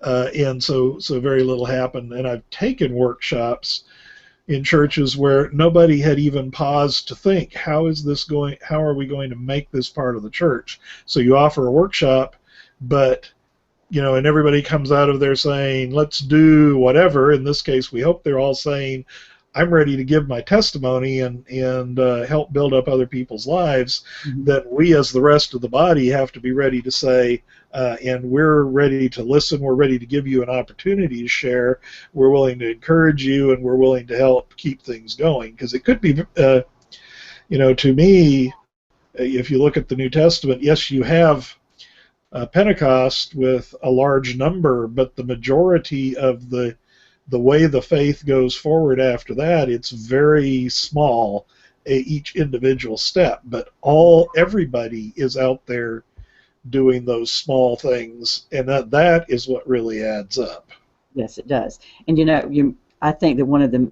and so very little happened. And I've taken workshops in churches where nobody had even paused to think, how are we going to make this part of the church? So you offer a workshop, but and everybody comes out of there saying, let's do whatever. In this case, we hope they're all saying, I'm ready to give my testimony and help build up other people's lives. That we, as the rest of the body, have to be ready to say, and we're ready to listen, we're ready to give you an opportunity to share, we're willing to encourage you, and we're willing to help keep things going. Because it could be, to me, if you look at the New Testament, yes, you have Pentecost with a large number, but the majority of the way the faith goes forward after that, it's very small, each individual step, but everybody is out there doing those small things, and that is what really adds up. Yes, it does. And I think that one of the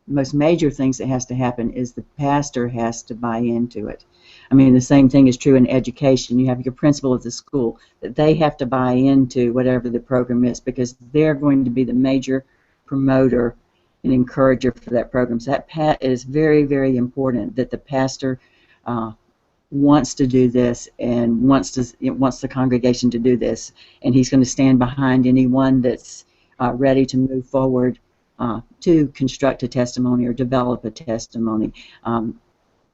most major things that has to happen is the pastor has to buy into it. I mean, the same thing is true in education. You have your principal of the school, that they have to buy into whatever the program is, because they're going to be the major promoter and encourager for that program. So that is very, very important, that the pastor wants to do this and wants the congregation to do this, and he's going to stand behind anyone that's ready to move forward to construct a testimony or develop a testimony.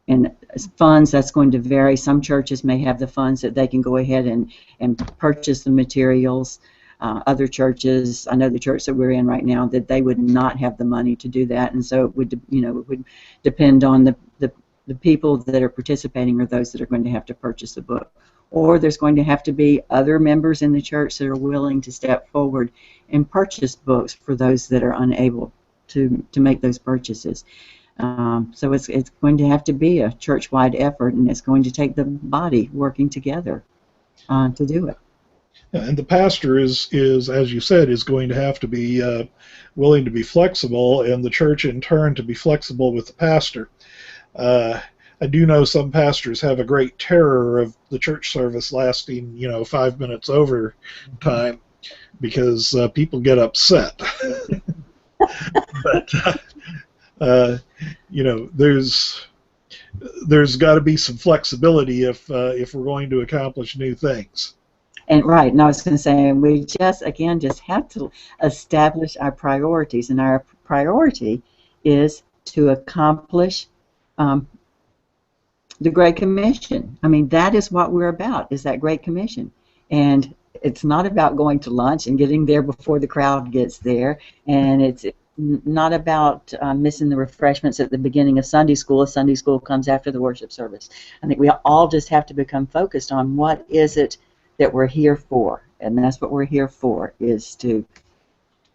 And funds, that's going to vary. Some churches may have the funds that they can go ahead and purchase the materials. other churches, I know the church that we're in right now, that they would not have the money to do that, and so it would, it would depend on the people that are participating or those that are going to have to purchase a book. Or there's going to have to be other members in the church that are willing to step forward and purchase books for those that are unable to make those purchases. So it's going to have to be a church-wide effort, and it's going to take the body working together to do it. And the pastor is, as you said, is going to have to be willing to be flexible, and the church in turn to be flexible with the pastor. I do know some pastors have a great terror of the church service lasting, 5 minutes over time, because people get upset. But there's got to be some flexibility if we're going to accomplish new things. And right, and I was going to say, we just have to establish our priorities, and our priority is to accomplish the Great Commission. I mean, that is what we're about, is that Great Commission. And it's not about going to lunch and getting there before the crowd gets there, and it's not about missing the refreshments at the beginning of Sunday school if Sunday school comes after the worship service. I think we all just have to become focused on what is it that we're here for, and that's what we're here for, is to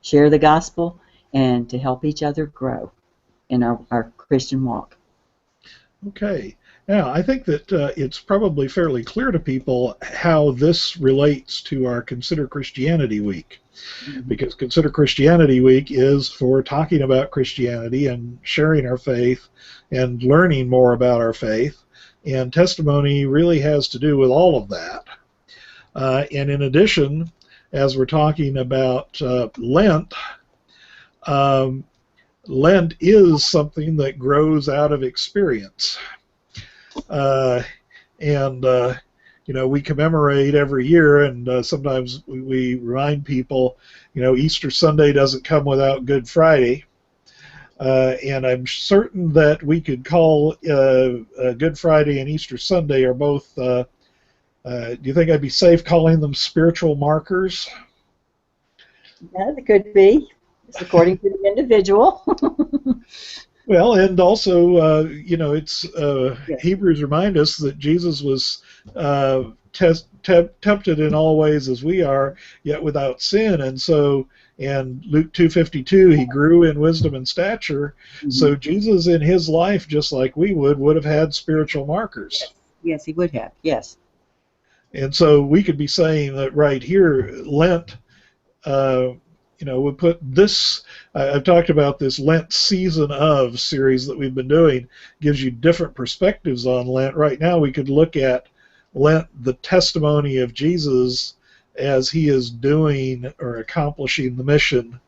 share the gospel and to help each other grow in our Christian walk. Okay. Now, I think that it's probably fairly clear to people how this relates to our Consider Christianity Week, because Consider Christianity Week is for talking about Christianity and sharing our faith and learning more about our faith, and testimony really has to do with all of that. And in addition, as we're talking about Lent, Lent is something that grows out of experience. We commemorate every year, and sometimes we remind people, Easter Sunday doesn't come without Good Friday. And I'm certain that we could call Good Friday and Easter Sunday are both, do you think I'd be safe calling them spiritual markers? Yeah, it could be. It's according to the individual. Well, and also, it's Yes. Hebrews remind us that Jesus was tempted in all ways as we are, yet without sin, and Luke 2:52, he grew in wisdom and stature. Mm-hmm. So Jesus, in his life, just like we would have had spiritual markers. Yes, he would have. Yes. And so we could be saying that right here, Lent. We put this, I've talked about this Lent Season of series that we've been doing, gives you different perspectives on Lent. Right now we could look at Lent, the testimony of Jesus as he is doing or accomplishing the mission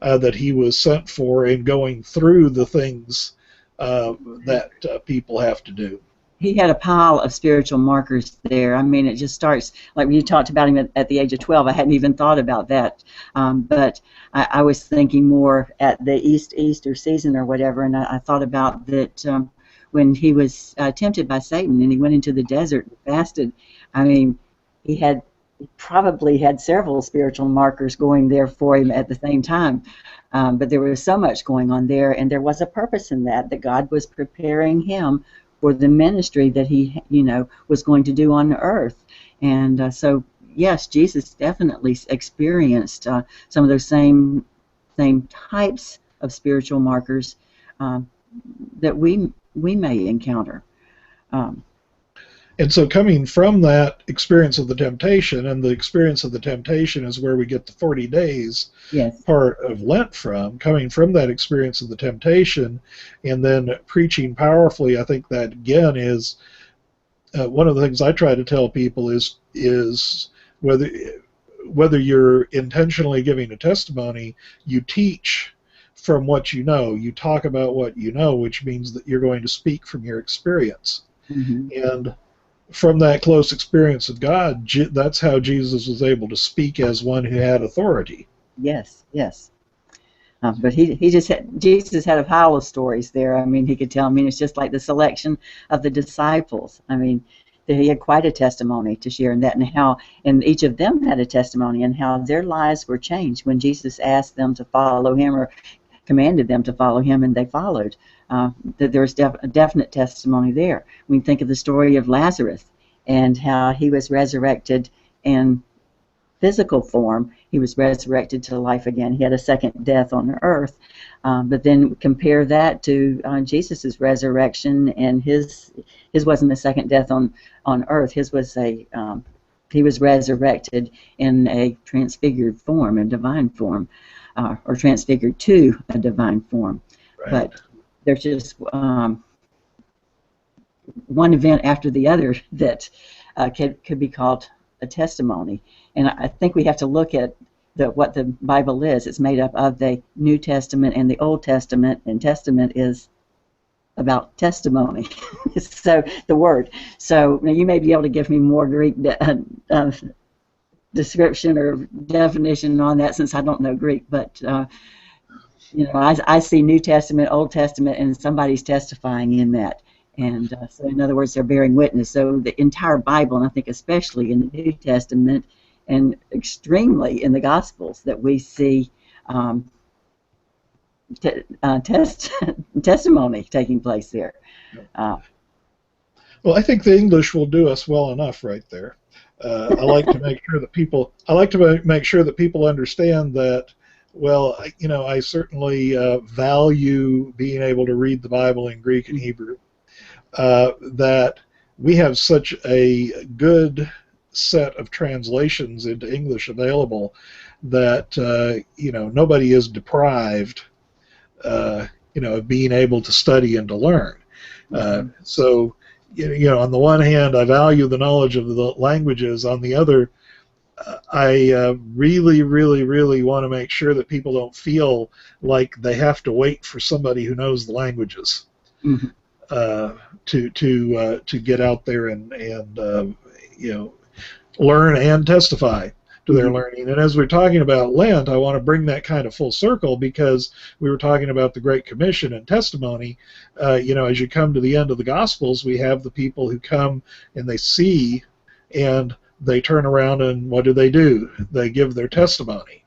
that he was sent for, and going through the things that people have to do. He had a pile of spiritual markers there. I mean, it just starts, like when you talked about him at the age of 12, I hadn't even thought about that. But I was thinking more at the Easter season or whatever, and I thought about that when he was tempted by Satan and he went into the desert and fasted. I mean, he probably had several spiritual markers going there for him at the same time. But there was so much going on there, and there was a purpose in that God was preparing him for the ministry that he, was going to do on earth. And so, yes, Jesus definitely experienced some of those same types of spiritual markers that we may encounter. And so coming from that experience of the temptation, and the experience of the temptation is where we get the 40 days yes. part of Lent from, coming from that experience of the temptation and then preaching powerfully, I think that again is one of the things I try to tell people is whether you're intentionally giving a testimony, you teach from what you know. You talk about what you know, which means that you're going to speak from your experience. Mm-hmm. And from that close experience of God, that's how Jesus was able to speak as one who had authority. Yes, yes. But Jesus had a pile of stories there. I mean, he could tell. I mean, it's just like the selection of the disciples. I mean, that he had quite a testimony to share in that, and each of them had a testimony and how their lives were changed when Jesus asked them to follow him or commanded them to follow him, and they followed. That there's a definite testimony there. We think of the story of Lazarus and how he was resurrected in physical form. He was resurrected to life again. He had a second death on the earth. But then compare that to Jesus' resurrection, and his wasn't a second death on earth. His was he was resurrected in a transfigured form, a divine form, or transfigured to a divine form. Right. But there's just one event after the other that could be called a testimony. And I think we have to look at what the Bible is. It's made up of the New Testament and the Old Testament, and Testament is about testimony. So the word. So now you may be able to give me more Greek description or definition on that, since I don't know Greek. But I see New Testament, Old Testament, and somebody's testifying in that. And so, in other words, they're bearing witness. So the entire Bible, and I think especially in the New Testament, and extremely in the Gospels, that we see testimony taking place there. Well, I think the English will do us well enough right there. I like to make sure that people. I like to make sure that people understand that. Well, I certainly value being able to read the Bible in Greek and Hebrew. That we have such a good set of translations into English available that nobody is deprived of being able to study and to learn. So on the one hand, I value the knowledge of the languages. On the other, I really, really, really want to make sure that people don't feel like they have to wait for somebody who knows the languages. Mm-hmm. To get out there and learn and testify to their learning. And as we're talking about Lent, I want to bring that kind of full circle, because we were talking about the Great Commission and testimony. As you come to the end of the Gospels, we have the people who come and they see, and they turn around and what do? They give their testimony.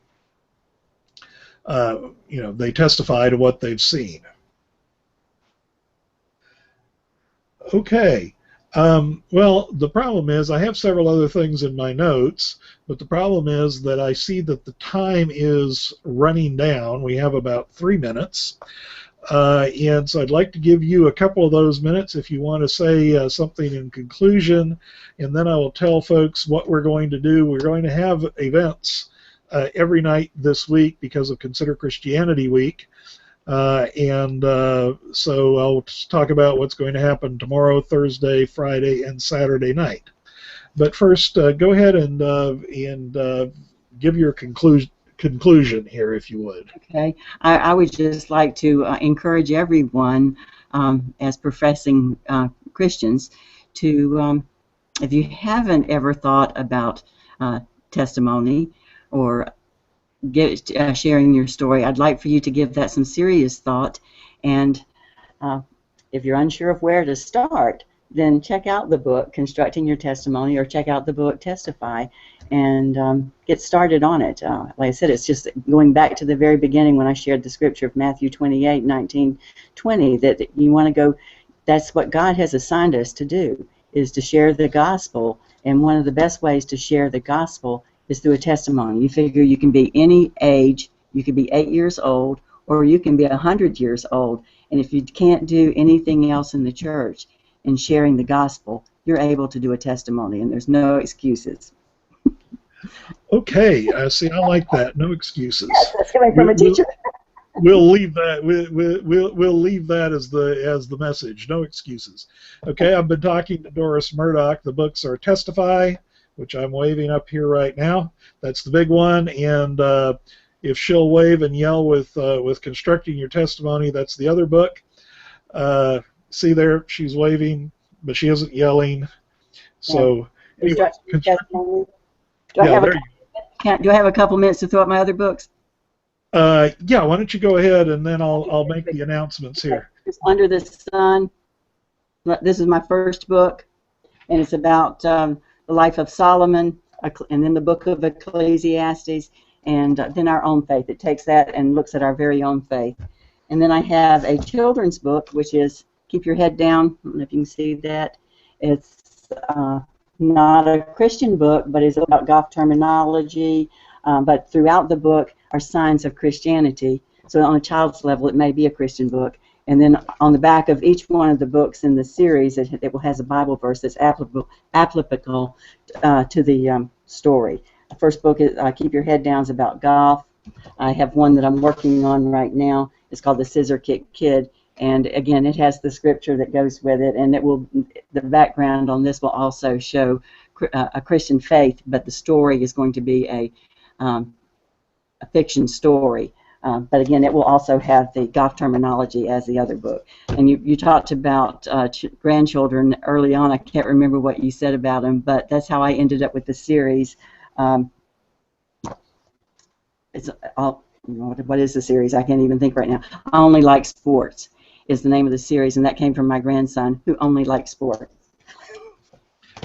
They testify to what they've seen. Okay. Well, the problem is I have several other things in my notes, but the problem is that I see that the time is running down. We have about 3 minutes. And so I'd like to give you a couple of those minutes if you want to say something in conclusion, and then I will tell folks what we're going to do. We're going to have events every night this week because of Consider Christianity Week. So I'll talk about what's going to happen tomorrow, Thursday, Friday, and Saturday night. But first, go ahead and give your conclusion here, if you would. Okay. I would just like to encourage everyone, as professing Christians, to, if you haven't ever thought about testimony or sharing your story, I'd like for you to give that some serious thought. And if you're unsure of where to start, then check out the book, Constructing Your Testimony, or check out the book, Testify, and get started on it. Like I said, it's just going back to the very beginning when I shared the scripture of Matthew 28:19-20, that you want to go, that's what God has assigned us to do, is to share the gospel. And one of the best ways to share the gospel is through a testimony. You figure you can be any age, you could be 8 years old, or you can be 100 years old, and if you can't do anything else in the church in sharing the gospel, you're able to do a testimony, and there's no excuses. Okay, see, I like that. No excuses. Yes, that's coming from a teacher. We'll leave that. We'll leave that as the message. No excuses. Okay, I've been talking to Doris Murdoch. The books are Testify, which I'm waving up here right now. That's the big one. And if she'll wave and yell with Constructing Your Testimony, that's the other book. See there, she's waving, but she isn't yelling. So, anyway, do I have a couple minutes to throw up my other books? Yeah, why don't you go ahead, and then I'll make the announcements here. Under the Sun. This is my first book. and it's about the life of Solomon, and then the book of Ecclesiastes, and then our own faith. It takes that and looks at our very own faith. And then I have a children's book, which is Keep Your Head Down. I don't know if you can see that. It's not a Christian book, but it's about golf terminology. But throughout the book are signs of Christianity. So on a child's level, it may be a Christian book. And then on the back of each one of the books in the series, it has a Bible verse that's applicable to the story. The first book is Keep Your Head Down is about golf. I have one that I'm working on right now. It's called The Scissor Kick Kid. And again, it has the scripture that goes with it, and the background on this will also show a Christian faith, but the story is going to be a fiction story. But again, it will also have the golf terminology as the other book. And you talked about grandchildren early on. I can't remember what you said about them, but that's how I ended up with the series. What is the series? I can't even think right now. I Only Like Sports is the name of the series, and that came from my grandson, who only likes sports.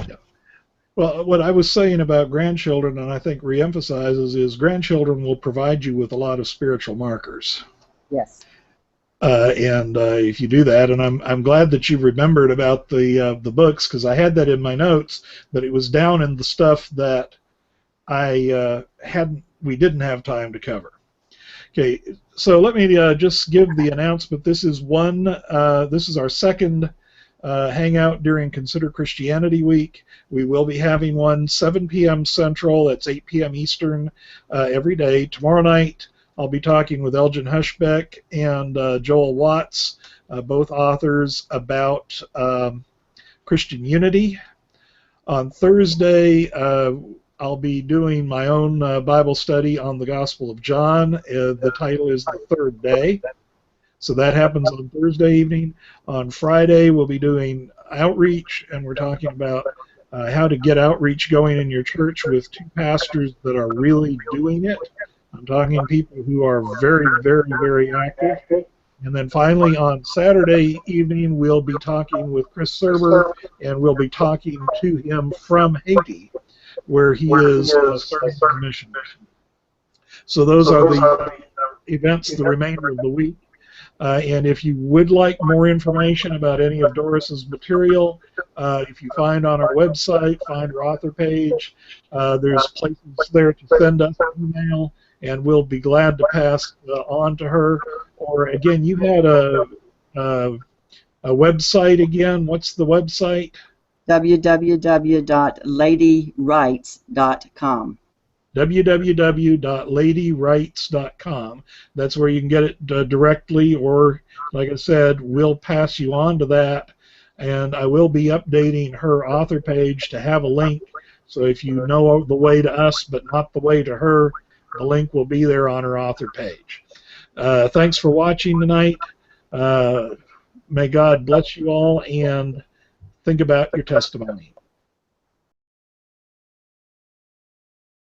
Yeah. Well, what I was saying about grandchildren, and I think reemphasizes, is grandchildren will provide you with a lot of spiritual markers. Yes. And if you do that, and I'm glad that you remembered about the books, because I had that in my notes, but it was down in the stuff that we didn't have time to cover. Okay, so let me just give the announcement. This is our second hangout during Consider Christianity Week. We will be having one 7 p.m. Central, that's 8 p.m. Eastern, every day. Tomorrow night, I'll be talking with Elgin Hushbeck and Joel Watts, both authors, about Christian unity. On Thursday, I'll be doing my own Bible study on the Gospel of John. The title is The Third Day. So that happens on Thursday evening. On Friday, we'll be doing outreach, and we're talking about how to get outreach going in your church with two pastors that are really doing it. I'm talking people who are very, very, very active. And then finally, on Saturday evening, we'll be talking with Chris Serber, and we'll be talking to him from Haiti, where he is starting a mission. So those are the events the remainder of the week. And if you would like more information about any of Doris's material, if you find on our website, find her author page, there's places there to send us an email, and we'll be glad to pass on to her. Or again, you had a website again. What's the website? www.ladywrites.com. www.ladywrites.com. That's where you can get it directly, or, like I said, we'll pass you on to that, and I will be updating her author page to have a link, so if you know the way to us but not the way to her, the link will be there on her author page. Thanks for watching tonight. May God bless you all, and think about your testimony.